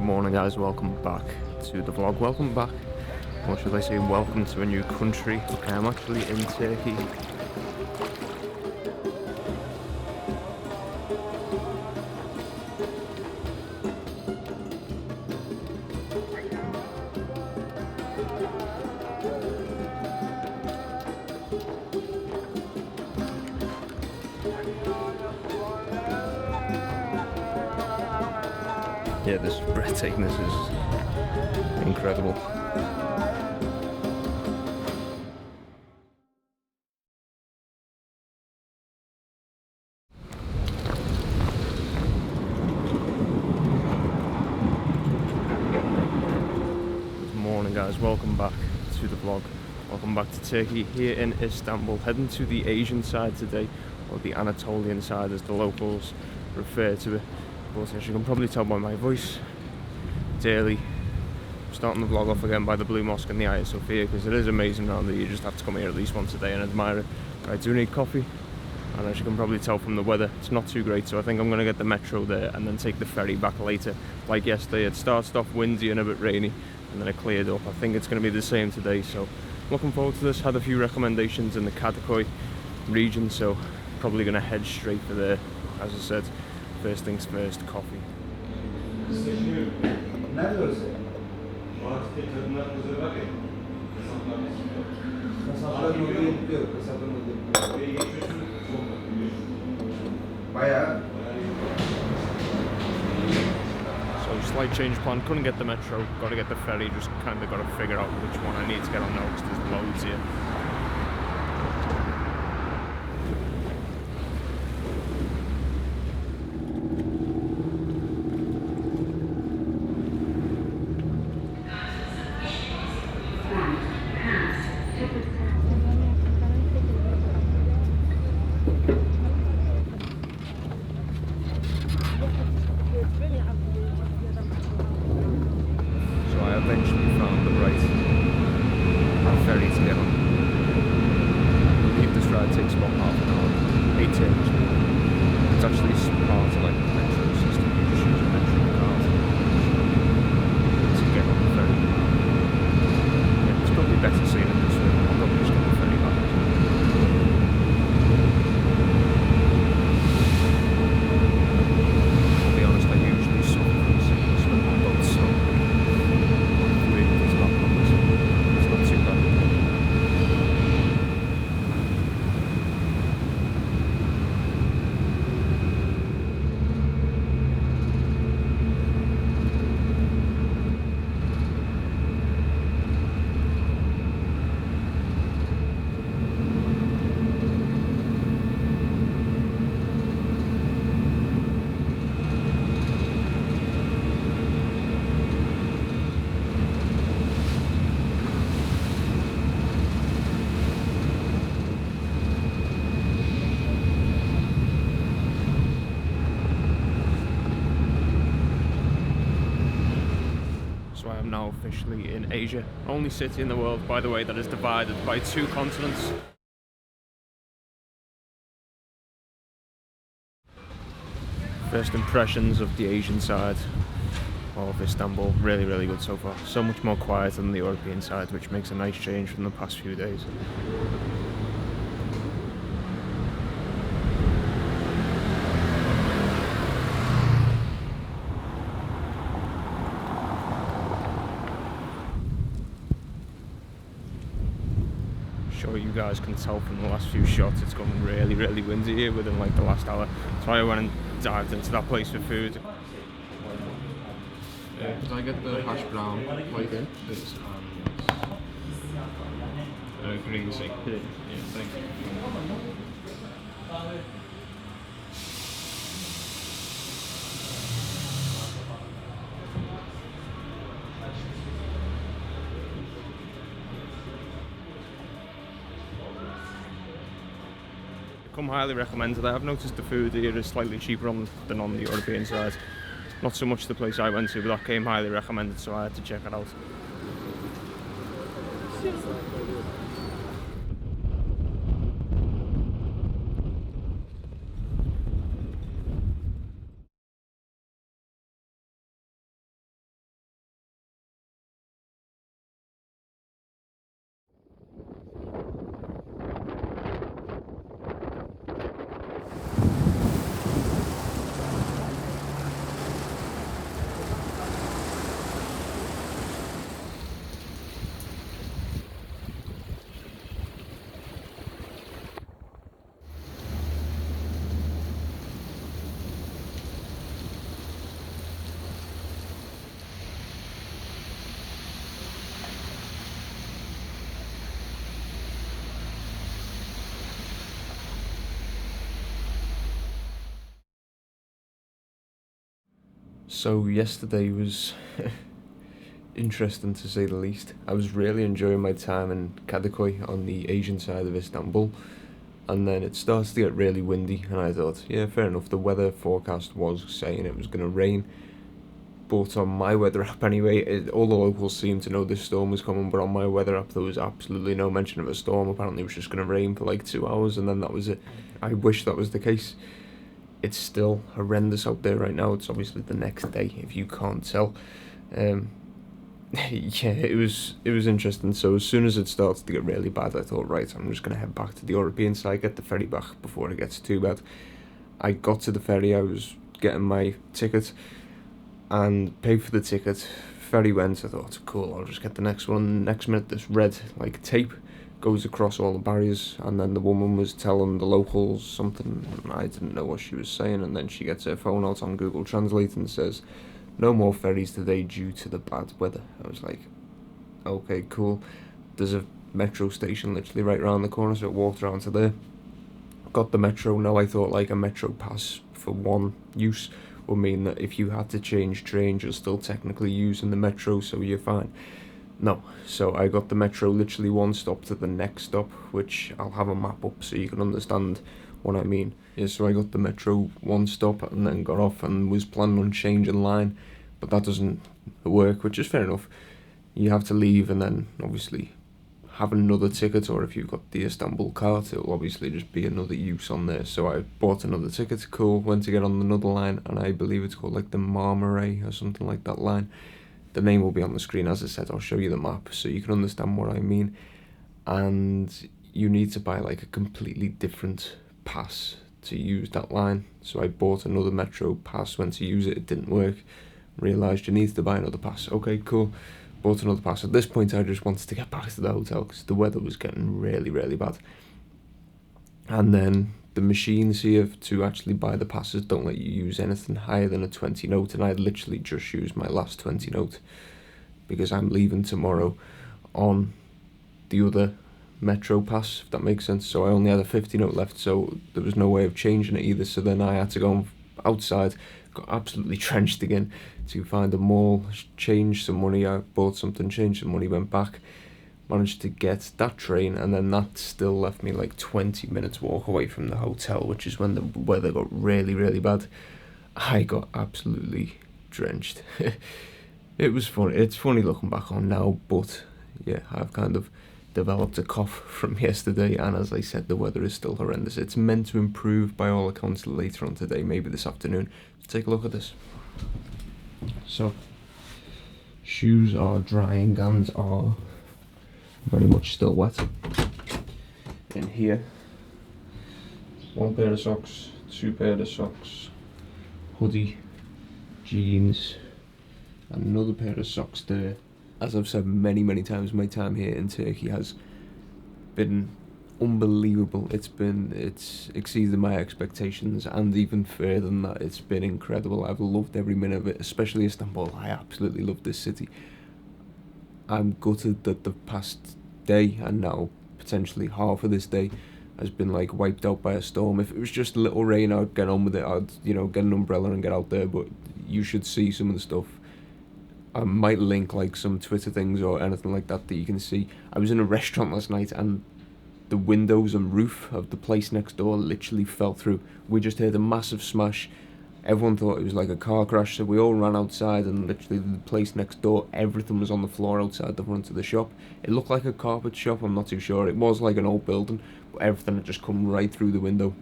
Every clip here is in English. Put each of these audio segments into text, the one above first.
Good morning, guys. Welcome back to the vlog. Welcome back. Or should I say welcome to a new country. I'm actually in Turkey. Yeah, this is breathtaking. This is incredible. Good morning, guys. Welcome back to the vlog. Welcome back to Turkey, here in Istanbul. Heading to the Asian side today, or the Anatolian side as the locals refer to it. But as you can probably tell by my voice, it's early. I'm starting the vlog off again by the Blue Mosque and the Hagia Sophia, because it is amazing around there. You just have to come here at least once a day and admire it. I do need coffee, and as you can probably tell from the weather, it's not too great, so I think I'm going to get the metro there and then take the ferry back later. Like yesterday, it started off windy and a bit rainy, and then it cleared up. I think it's going to be the same today, so looking forward to this. Had a few recommendations in the Kadıköy region, so probably going to head straight for there. As I said, first things first, coffee. Nerede orası? Kasapların orada yapılıyor. Kasapların orada yapılıyor. Bayağı. So slight change plan, couldn't get the metro, got to get the ferry, just kind of got to figure out which one I need to get on now, because there's loads here. So I eventually found the right ferry to get on. I believe this ride takes about half an hour, 8 turns. It's actually part of like the metro system. You just use a metro card to get on the ferry. Yeah, it's probably better seeing it this way. I'll probably just get the ferry back. I'll be honest, I usually suffer from sickness when I'm both so really does not promise. It's not too bad. So I am now officially in Asia, only city in the world, by the way, that is divided by 2 continents. First impressions of the Asian side of Istanbul, really, really good so far. So much more quiet than the European side, which makes a nice change from the past few days. Sure you guys can tell from the last few shots, it's gotten really, really windy here within like the last hour. So I went and dived into that place for food. Could I get the hash brown? What again? This green sea. Yeah. Yeah, thank you. Come highly recommended. I have noticed the food here is slightly cheaper than on the European side. Not so much the place I went to, but that came highly recommended, so I had to check it out. So yesterday was interesting to say the least. I was really enjoying my time in Kadıköy on the Asian side of Istanbul, and then it starts to get really windy, and I thought, yeah, fair enough, the weather forecast was saying it was going to rain, but on my weather app anyway, all the locals seemed to know this storm was coming, but on my weather app there was absolutely no mention of a storm. Apparently it was just going to rain for like 2 hours, and then that was it. I wish that was the case. It's still horrendous out there right now. It's obviously the next day, if you can't tell. Yeah, it was interesting. So as soon as it starts to get really bad, I thought, right, I'm just going to head back to the European side, get the ferry back before it gets too bad. I got to the ferry, I was getting my ticket and paid for the ticket. Ferry went, I thought, cool, I'll just get the next one. Next minute, this red, like, tape goes across all the barriers, and then the woman was telling the locals something, and I didn't know what she was saying, and then she gets her phone out on Google Translate and says, no more ferries today due to the bad weather. I was like, okay, cool. There's a metro station literally right around the corner, so I walked around to there, got the metro. Now I thought like a metro pass for one use would mean that if you had to change trains, you're still technically using the metro, so you're fine. No, so I got the metro literally one stop to the next stop, which I'll have a map up so you can understand what I mean. Yeah, so I got the metro one stop and then got off and was planning on changing line, but that doesn't work, which is fair enough. You have to leave and then obviously have another ticket, or if you've got the Istanbul card, it'll obviously just be another use on there. So I bought another ticket, cool, went to get on another line, and I believe it's called like the Marmaray or something like that line. The name will be on the screen, as I said. I'll show you the map so you can understand what I mean. And you need to buy like a completely different pass to use that line. So I bought another metro pass, went to use it, it didn't work. Realised you need to buy another pass. Okay, cool. Bought another pass. At this point I just wanted to get back to the hotel because the weather was getting really, really bad. And then the machines here to actually buy the passes don't let you use anything higher than a 20 note, and I literally just used my last 20 note because I'm leaving tomorrow on the other metro pass, if that makes sense. So I only had a 50 note left, so there was no way of changing it either. So then I had to go outside, got absolutely drenched again to find a mall, change some money. I bought something, changed some money, went back, managed to get that train, and then that still left me like 20 minutes walk away from the hotel, which is when the weather got really, really bad. I got absolutely drenched. It was funny. It's funny looking back on now, but yeah, I've kind of developed a cough from yesterday, and as I said, the weather is still horrendous. It's meant to improve by all accounts later on today, maybe this afternoon. Let's take a look at this. So, shoes are drying and are very much still wet. In here, one pair of socks, two pair of socks, hoodie, jeans, and another pair of socks there. As I've said many, many times, my time here in Turkey has been unbelievable. It's exceeded my expectations, and even further than that, it's been incredible. I've loved every minute of it, especially Istanbul. I absolutely love this city. I'm gutted that the past day, and now potentially half of this day, has been like wiped out by a storm. If it was just a little rain, I'd get on with it. I'd, get an umbrella and get out there, but you should see some of the stuff. I might link like some Twitter things or anything like that you can see. I was in a restaurant last night and the windows and roof of the place next door literally fell through. We just heard a massive smash. Everyone thought it was like a car crash, so we all ran outside, and literally the place next door, everything was on the floor outside the front of the shop. It looked like a carpet shop, I'm not too sure. It was like an old building, but everything had just come right through the window.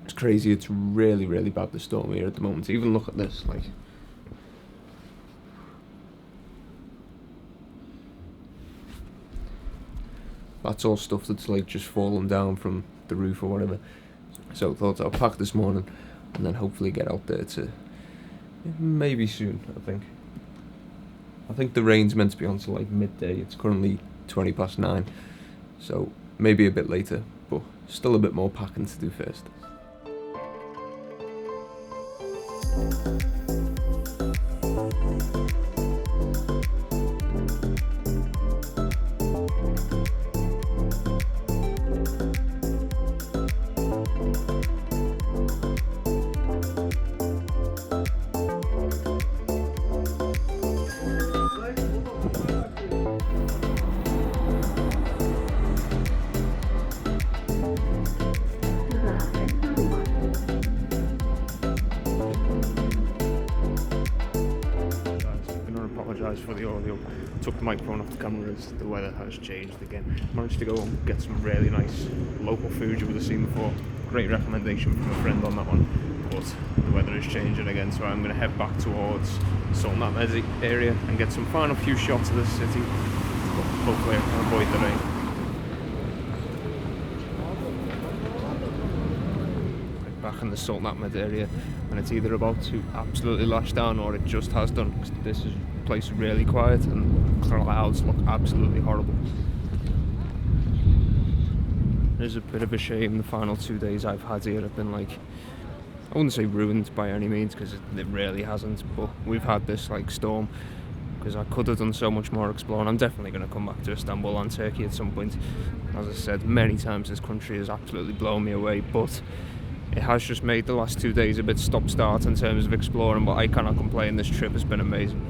It's crazy. It's really, really bad, the storm here at the moment. Even look at this, like... That's all stuff that's like just fallen down from the roof or whatever. So I thought I'll pack this morning and then hopefully get out there to maybe soon. I think the rain's meant to be on till like midday. It's currently 9:20, so maybe a bit later, but still a bit more packing to do first. for the audio. Took the microphone off the camera as the weather has changed again. Managed to go and get some really nice local food you would have seen before. Great recommendation from a friend on that one. But the weather is changing again, so I'm going to head back towards Sultan Ahmed area and get some final few shots of the city. But hopefully I can avoid the rain. Back in the Sultan Ahmed area, and it's either about to absolutely lash down or it just has done, because this place is really quiet and clouds look absolutely horrible. It is a bit of a shame the final 2 days I've had here have been like, I wouldn't say ruined by any means, because it really hasn't, but we've had this like storm, because I could have done so much more exploring. I'm definitely going to come back to Istanbul and Turkey at some point. As I said many times, this country has absolutely blown me away, but it has just made the last 2 days a bit stop-start in terms of exploring, but I cannot complain. This trip has been amazing.